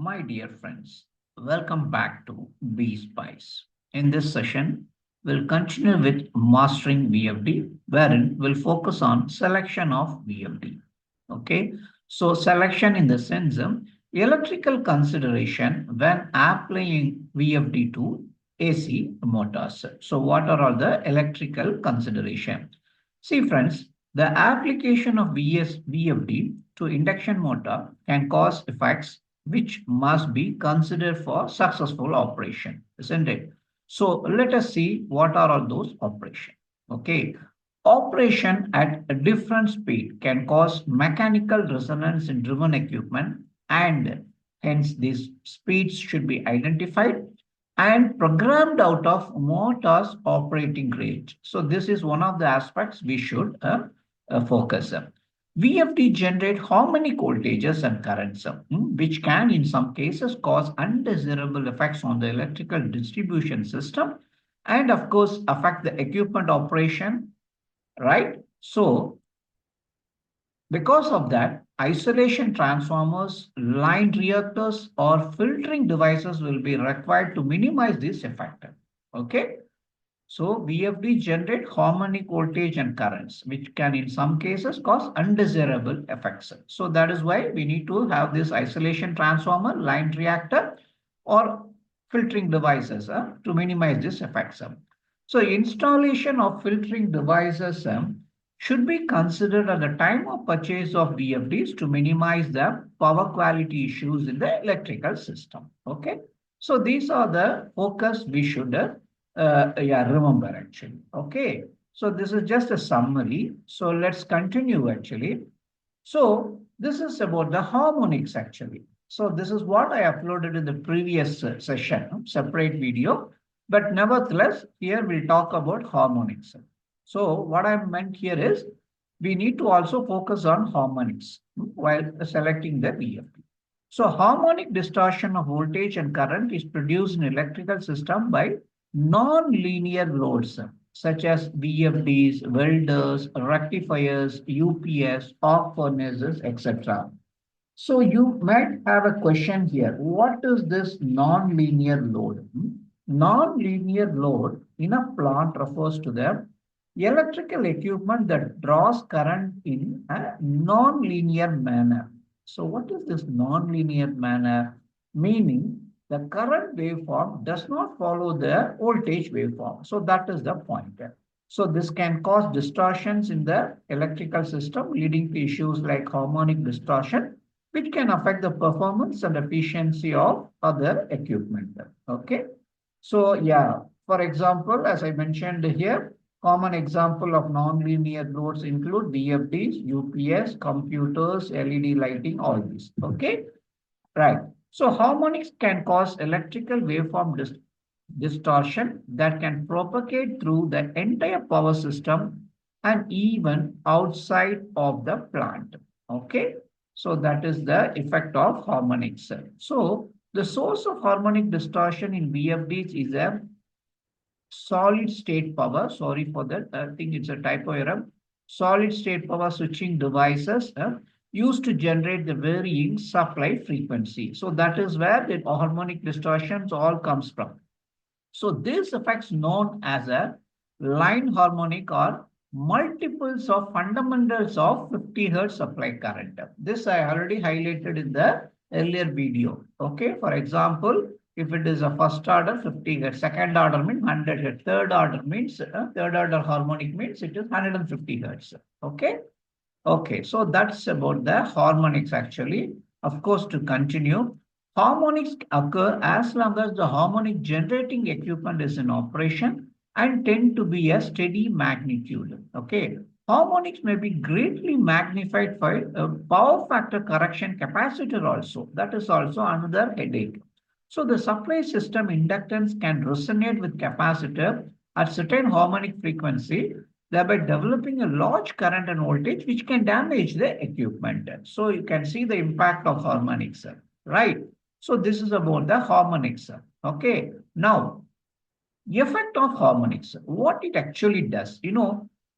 My dear friends, welcome back to BSpice. In this session, we'll continue with mastering VFD, wherein we'll focus on selection of VFD. Okay, so selection in the sense of electrical consideration when applying VFD to AC motors. So, what are all the electrical consideration? See, friends, the application of VFD to induction motor can cause effects which must be considered for successful operation, isn't it? So let us see what are all those operations. Okay. Operation at a different speed can cause mechanical resonance in driven equipment, and hence these speeds should be identified and programmed out of motor's operating rate. So this is one of the aspects we should focus on. VFD generate harmonic voltages and currents, which can in some cases cause undesirable effects on the electrical distribution system and of course affect the equipment operation, right? So because of that, isolation transformers, line reactors, or filtering devices will be required to minimize this effect. Okay. So VFD generate harmonic voltage and currents, which can in some cases cause undesirable effects. So that is why we need to have this isolation transformer, line reactor, or filtering devices to minimize this effects. So installation of filtering devices should be considered at the time of purchase of VFDs to minimize the power quality issues in the electrical system. Okay. So these are the focus we should remember actually. Okay. So this is just a summary. So let's continue actually. So this is about the harmonics actually. So this is what I uploaded in the previous session, separate video. But nevertheless, here we'll talk about harmonics. So what I meant here is we need to also focus on harmonics while selecting the VFD. So harmonic distortion of voltage and current is produced in electrical system by non-linear loads such as VFDs, welders, rectifiers, UPS, arc furnaces, etc. So you might have a question here. What is this non-linear load? Non-linear load in a plant refers to the electrical equipment that draws current in a non-linear manner. So what is this non-linear manner? Meaning the current waveform does not follow the voltage waveform. So that is the point. So this can cause distortions in the electrical system, leading to issues like harmonic distortion, which can affect the performance and efficiency of other equipment. Okay. So yeah, for example, as I mentioned here, common example of nonlinear loads include VFDs, UPS, computers, LED lighting, all these. Okay. Right. So harmonics can cause electrical waveform distortion that can propagate through the entire power system and even outside of the plant. Okay. So that is the effect of harmonics. So the source of harmonic distortion in VFDs is a solid state power. Sorry for that. I think it's a typo error. Solid state power switching devices used to generate the varying supply frequency. So that is where the harmonic distortions all comes from. So this effects known as a line harmonic or multiples of fundamentals of 50 hertz supply current. This I already highlighted in the earlier video. Okay, for example, if it is a first order 50 hertz, second order means 100 hertz, third order means third order harmonic means it is 150 hertz. Okay. Okay, so that's about the harmonics actually. Of course, to continue, harmonics occur as long as the harmonic generating equipment is in operation and tend to be a steady magnitude. Okay, harmonics may be greatly magnified by a power factor correction capacitor also. That is also another headache. So the supply system inductance can resonate with capacitor at certain harmonic frequency, thereby developing a large current and voltage which can damage the equipment. So you can see the impact of harmonics, right? So this is about the harmonics. Okay. Now, effect of harmonics, what it actually does,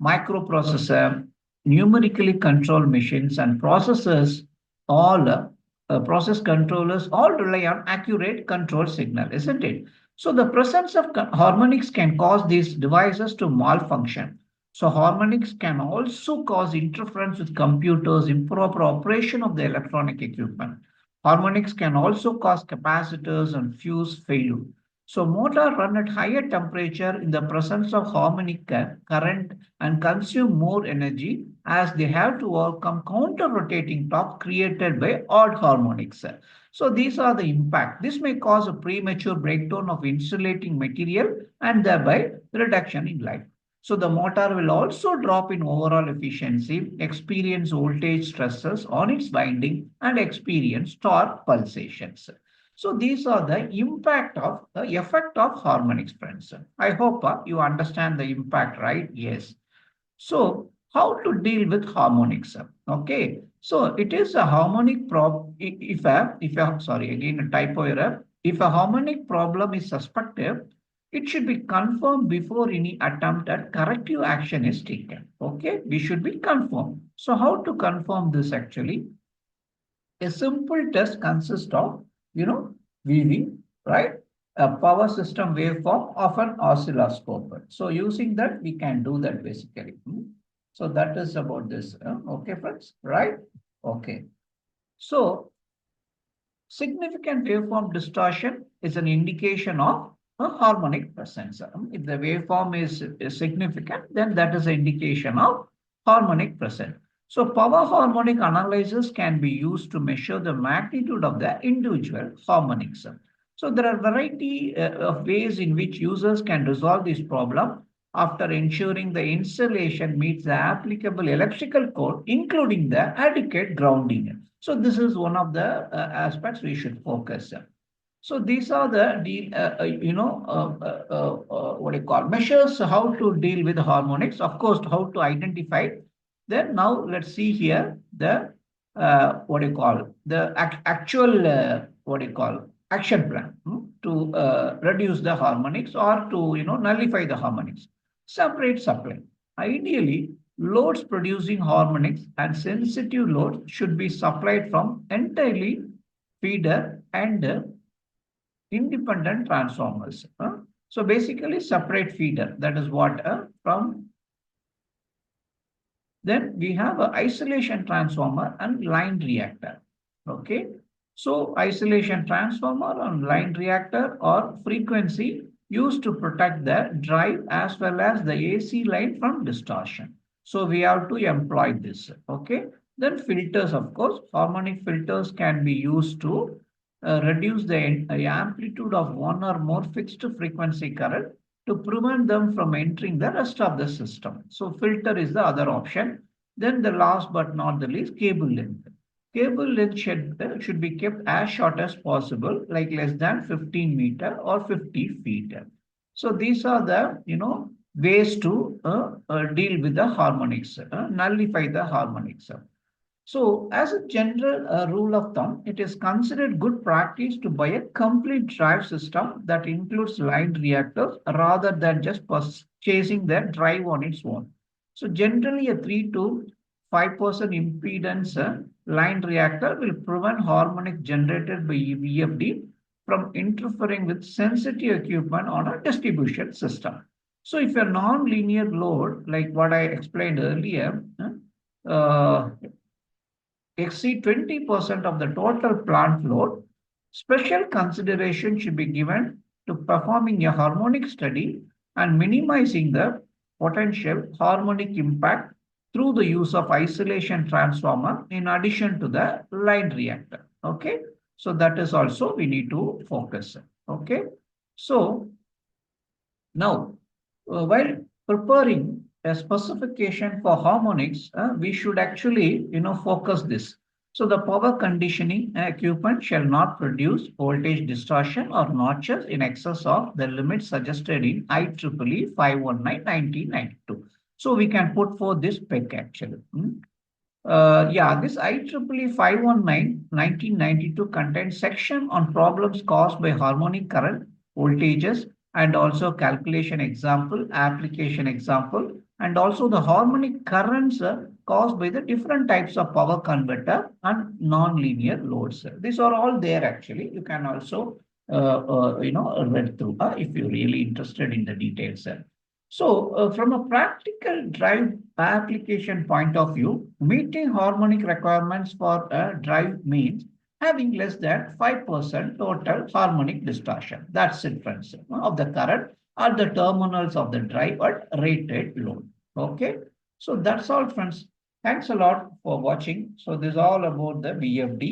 microprocessor, numerically controlled machines and processors all process controllers all rely on accurate control signal, isn't it? So the presence of harmonics can cause these devices to malfunction. So harmonics can also cause interference with computers, improper operation of the electronic equipment. Harmonics can also cause capacitors and fuse failure. So motor run at higher temperature in the presence of harmonic current and consume more energy as they have to overcome counter-rotating torque created by odd harmonics. So these are the impact. This may cause a premature breakdown of insulating material and thereby reduction in life. So the motor will also drop in overall efficiency, experience voltage stresses on its winding, and experience torque pulsations. So these are the impact of the effect of harmonics, friends. I hope you understand the impact, right? Yes. So how to deal with harmonics? Okay. So it is a harmonic sorry, again a typo error. If a harmonic problem is suspected, it should be confirmed before any attempt at corrective action is taken. Okay. We should be confirmed. So how to confirm this actually? A simple test consists of, viewing, right? A power system waveform of an oscilloscope. So using that, we can do that basically. So that is about this. Okay, friends, right? Okay. So significant waveform distortion is an indication of a harmonic presence. If the waveform is significant, then that is an indication of harmonic presence. So power harmonic analyzers can be used to measure the magnitude of the individual harmonics. So there are a variety of ways in which users can resolve this problem after ensuring the installation meets the applicable electrical code, including the adequate grounding. So this is one of the aspects we should focus on. So these are the what do you call measures how to deal with harmonics. Of course, how to identify. Then now let's see here the what do you call the actual what do you call action plan to reduce the harmonics or to nullify the harmonics. Separate supply. Ideally, loads producing harmonics and sensitive loads should be supplied from entirely feeder and independent transformers. So basically separate feeder. That is what from. Then we have an isolation transformer and line reactor. Okay. So isolation transformer and line reactor or frequency used to protect the drive as well as the AC line from distortion. So we have to employ this. Okay. Then filters, of course, harmonic filters can be used to reduce the amplitude of one or more fixed frequency current to prevent them from entering the rest of the system. So filter is the other option. Then the last but not the least, cable length. Cable length should be kept as short as possible, like less than 15 meter or 50 feet. So these are the, ways to deal with the harmonics, nullify the harmonics. So as a general rule of thumb, it is considered good practice to buy a complete drive system that includes line reactors rather than just purchasing the drive on its own. So generally a 3 to 5% impedance line reactor will prevent harmonic generated by VFD from interfering with sensitive equipment on a distribution system. So if a non-linear load, like what I explained earlier, exceed 20% of the total plant load, special consideration should be given to performing a harmonic study and minimizing the potential harmonic impact through the use of isolation transformer in addition to the line reactor. Okay. So that is also we need to focus. Okay. So now, while preparing a specification for harmonics, we should actually, focus this. So the power conditioning equipment shall not produce voltage distortion or notches in excess of the limit suggested in IEEE 519/1992. So we can put for this spec actually. Yeah, this IEEE 519/1992 contains section on problems caused by harmonic current, voltages, and also calculation example, application example, and also the harmonic currents caused by the different types of power converter and non-linear loads. These are all there actually. You can also read through if you're really interested in the details. So, from a practical drive application point of view, meeting harmonic requirements for a drive means having less than 5% total harmonic distortion. That's it, friends, of the current at the terminals of the drive at rated load. Okay, so that's all, friends. Thanks a lot for watching. So, this is all about the VFD.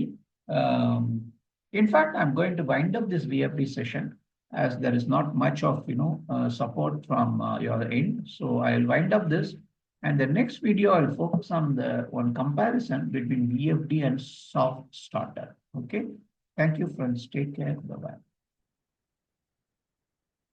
In fact, I'm going to wind up this VFD session as there is not much of support from your end. So I'll wind up this, and the next video I'll focus on the one comparison between VFD and soft starter. Okay. Thank you, friends. Take care. Bye bye.